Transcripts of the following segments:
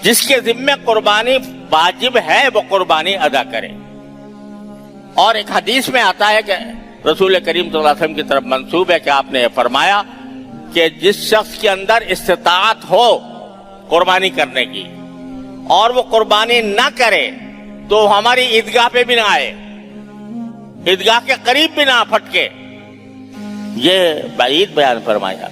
جس کے ذمے قربانی واجب ہے وہ قربانی ادا کرے. اور ایک حدیث میں آتا ہے کہ رسول کریم صلی اللہ علیہ وسلم کی طرف منسوب ہے کہ آپ نے فرمایا کہ جس شخص کے اندر استطاعت ہو قربانی کرنے کی اور وہ قربانی نہ کرے تو ہماری عیدگاہ پہ بھی نہ آئے، عیدگاہ کے قریب بھی نہ پھٹکے. یہ بعید بیان فرمایا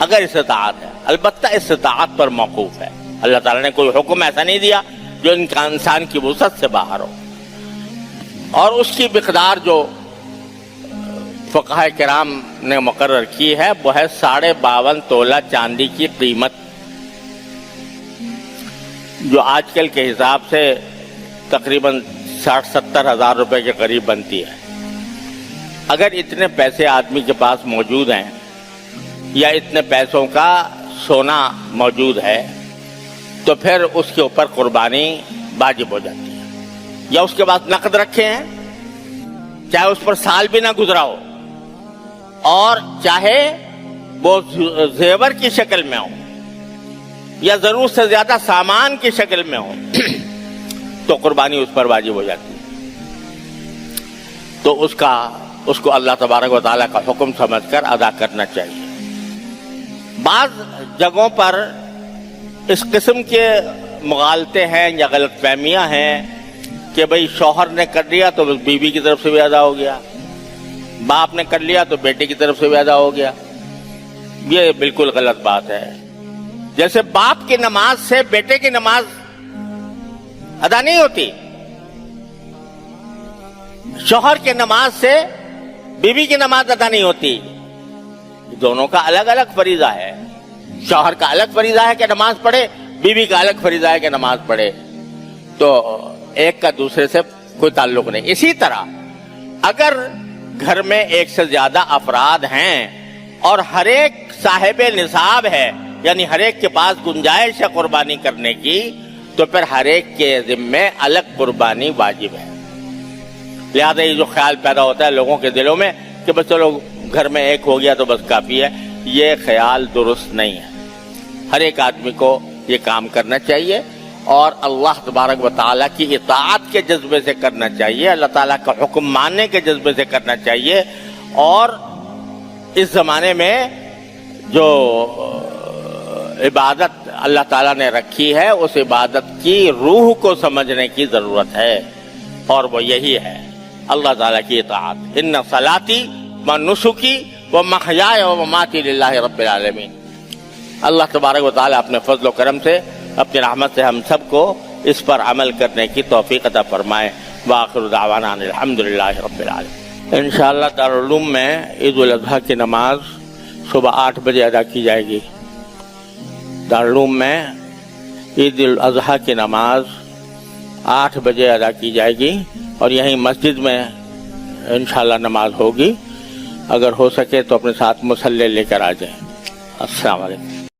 اگر استطاعت ہے. البتہ استطاعت پر موقوف ہے. اللہ تعالیٰ نے کوئی حکم ایسا نہیں دیا جو انسان کی وسعت سے باہر ہو. اور اس کی مقدار جو فقہاء کرام نے مقرر کی ہے وہ ہے 52.5 تولہ چاندی کی قیمت، جو آج کل کے حساب سے تقریباً 60-70 ہزار روپے کے قریب بنتی ہے. اگر اتنے پیسے آدمی کے پاس موجود ہیں یا اتنے پیسوں کا سونا موجود ہے تو پھر اس کے اوپر قربانی واجب ہو جاتی ہے. یا اس کے بعد نقد رکھے ہیں، چاہے اس پر سال بھی نہ گزرا ہو اور چاہے وہ زیور کی شکل میں ہو یا ضرورت سے زیادہ سامان کی شکل میں ہو تو قربانی اس پر واجب ہو جاتی ہے. تو اس کو اللہ تبارک و تعالیٰ کا حکم سمجھ کر ادا کرنا چاہیے. بعض جگہوں پر اس قسم کے مغالطے ہیں یا غلط فہمیاں ہیں کہ بھئی شوہر نے کر لیا تو بیوی کی طرف سے بھی ادا ہو گیا، باپ نے کر لیا تو بیٹے کی طرف سے بھی ادا ہو گیا. یہ بالکل غلط بات ہے. جیسے باپ کی نماز سے بیٹے کی نماز ادا نہیں ہوتی، شوہر کی نماز سے بیوی کی نماز ادا نہیں ہوتی. دونوں کا الگ الگ فریضہ ہے. شوہر کا الگ فریضہ ہے کہ نماز پڑھے، بیوی کا الگ فریضہ ہے کہ نماز پڑھے. تو ایک کا دوسرے سے کوئی تعلق نہیں. اسی طرح اگر گھر میں ایک سے زیادہ افراد ہیں اور ہر ایک صاحب نصاب ہے، یعنی ہر ایک کے پاس گنجائش ہے قربانی کرنے کی، تو پھر ہر ایک کے ذمے الگ قربانی واجب ہے. لہذا یہ جو خیال پیدا ہوتا ہے لوگوں کے دلوں میں کہ بس چلو گھر میں ایک ہو گیا تو بس کافی ہے، یہ خیال درست نہیں ہے. ہر ایک آدمی کو یہ کام کرنا چاہیے اور اللہ تبارک و تعالیٰ کی اطاعت کے جذبے سے کرنا چاہیے، اللہ تعالیٰ کا حکم ماننے کے جذبے سے کرنا چاہیے. اور اس زمانے میں جو عبادت اللہ تعالیٰ نے رکھی ہے اس عبادت کی روح کو سمجھنے کی ضرورت ہے، اور وہ یہی ہے اللہ تعالیٰ کی اطاعت. ان صلاتی و نسکی و محیای و مماتی للہ رب العالمین. اللہ تبارک و تعالیٰ اپنے فضل و کرم سے، اپنی رحمت سے ہم سب کو اس پر عمل کرنے کی توفیق عطا فرمائے. وآخر دعوانا الحمدللہ رب العالمین. انشاءاللہ دارالعلوم میں عید الاضحیٰ کی نماز صبح 8 بجے ادا کی جائے گی. دارالعلوم میں عید الاضحیٰ کی نماز 8 بجے ادا کی جائے گی اور یہیں مسجد میں انشاءاللہ نماز ہوگی. اگر ہو سکے تو اپنے ساتھ مصلی لے کر آ جائیں. السلام علیکم.